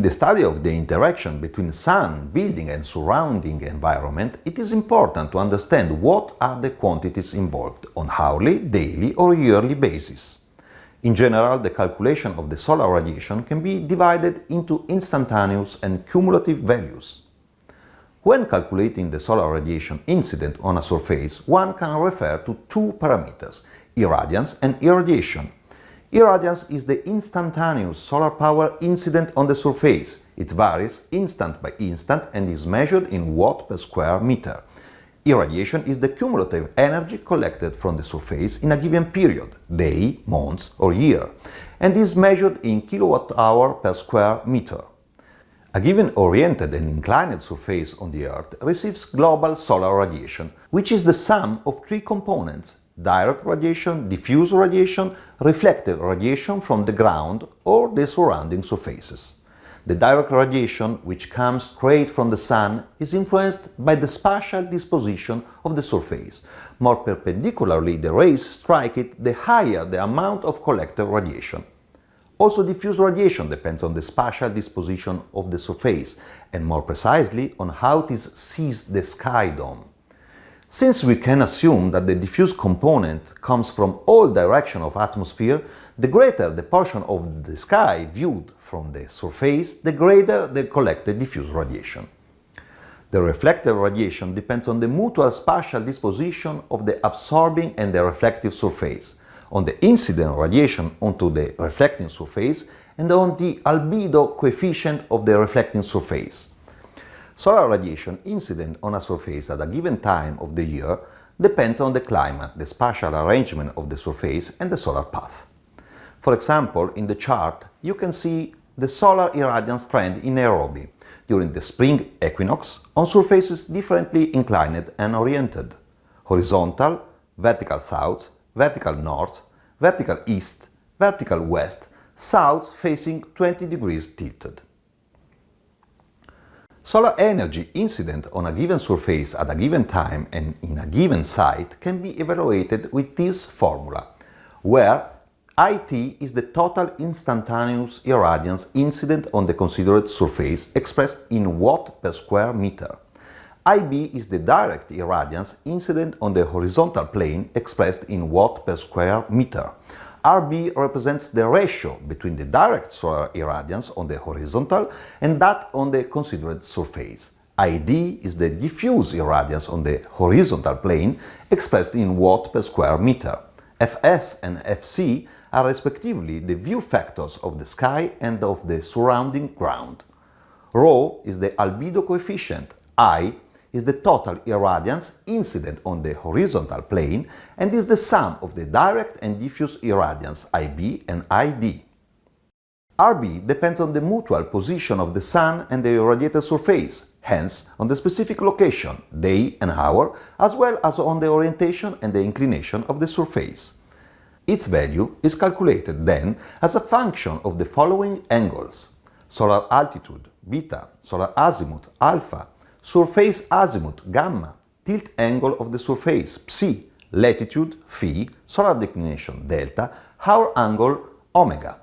the study of the interaction between sun, building and surrounding environment, it is important to understand what are the quantities involved on hourly, daily or yearly basis. In general, the calculation of the solar radiation can be divided into instantaneous and cumulative values. When calculating the solar radiation incident on a surface, one can refer to two parameters, irradiance and irradiation. Irradiance is the instantaneous solar power incident on the surface. It varies instant by instant and is measured in watt per square meter. Irradiation is the cumulative energy collected from the surface in a given period, day, month or year, and is measured in kilowatt-hour per square meter. A given oriented and inclined surface on the Earth receives global solar radiation, which is the sum of three components: direct radiation, diffuse radiation, reflected radiation from the ground or the surrounding surfaces. The direct radiation, which comes straight from the Sun, is influenced by the spatial disposition of the surface. More perpendicularly the rays strike it, the higher the amount of collected radiation. Also, diffuse radiation depends on the spatial disposition of the surface, and more precisely on how it sees the sky dome. Since we can assume that the diffuse component comes from all directions of atmosphere, the greater the portion of the sky viewed from the surface, the greater the collected diffuse radiation. The reflected radiation depends on the mutual spatial disposition of the absorbing and the reflective surface, on the incident radiation onto the reflecting surface, and on the albedo coefficient of the reflecting surface. Solar radiation incident on a surface at a given time of the year depends on the climate, the spatial arrangement of the surface and the solar path. For example, in the chart you can see the solar irradiance trend in Nairobi during the spring equinox on surfaces differently inclined and oriented: horizontal, vertical south, vertical north, vertical east, vertical west, south facing 20 degrees tilted. Solar energy incident on a given surface at a given time and in a given site can be evaluated with this formula, where IT is the total instantaneous irradiance incident on the considered surface expressed in watt per square meter. IB is the direct irradiance incident on the horizontal plane expressed in watt per square meter. RB represents the ratio between the direct solar irradiance on the horizontal and that on the considered surface. ID is the diffuse irradiance on the horizontal plane expressed in watt per square meter. Fs and Fc are respectively the view factors of the sky and of the surrounding ground. Rho is the albedo coefficient. I is the total irradiance incident on the horizontal plane and is the sum of the direct and diffuse irradiance IB and ID. RB depends on the mutual position of the Sun and the irradiated surface, hence on the specific location, day and hour, as well as on the orientation and the inclination of the surface. Its value is calculated then as a function of the following angles: solar altitude, beta, solar azimuth, alpha, surface azimuth, gamma, tilt angle of the surface, psi, latitude, phi, solar declination, delta, hour angle, omega.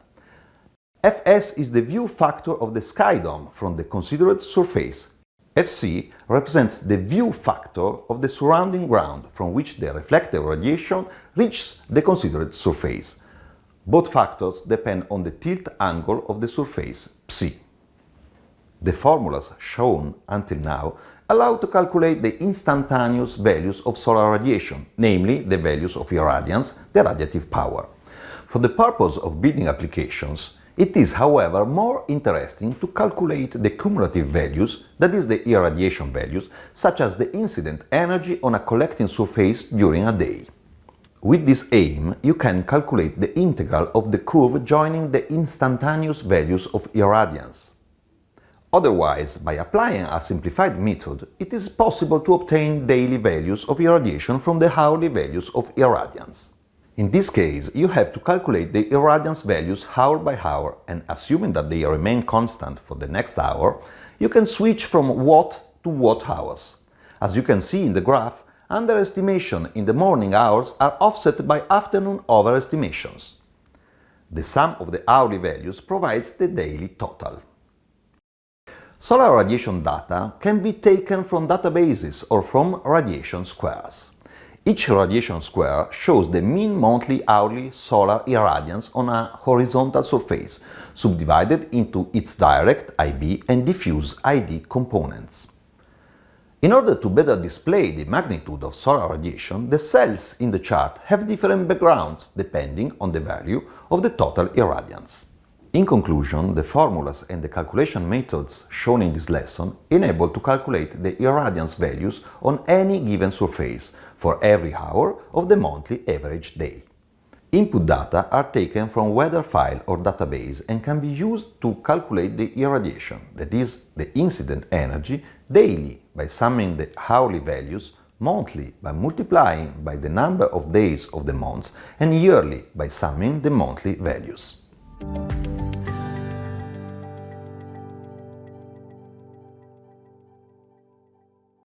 Fs is the view factor of the sky dome from the considered surface. Fc represents the view factor of the surrounding ground from which the reflected radiation reaches the considered surface. Both factors depend on the tilt angle of the surface, psi. The formulas shown until now allow to calculate the instantaneous values of solar radiation, namely the values of irradiance, the radiative power. For the purpose of building applications, it is, however, more interesting to calculate the cumulative values, that is, the irradiation values, such as the incident energy on a collecting surface during a day. With this aim, you can calculate the integral of the curve joining the instantaneous values of irradiance. Otherwise, by applying a simplified method, it is possible to obtain daily values of irradiation from the hourly values of irradiance. In this case, you have to calculate the irradiance values hour by hour, and assuming that they remain constant for the next hour, you can switch from watt to watt hours. As you can see in the graph, underestimation in the morning hours are offset by afternoon overestimations. The sum of the hourly values provides the daily total. Solar radiation data can be taken from databases or from radiation squares. Each radiation square shows the mean monthly hourly solar irradiance on a horizontal surface, subdivided into its direct IB and diffuse ID components. In order to better display the magnitude of solar radiation, the cells in the chart have different backgrounds depending on the value of the total irradiance. In conclusion, the formulas and the calculation methods shown in this lesson enable to calculate the irradiance values on any given surface for every hour of the monthly average day. Input data are taken from weather file or database and can be used to calculate the irradiation, that is, the incident energy, daily by summing the hourly values, monthly by multiplying by the number of days of the months, and yearly by summing the monthly values.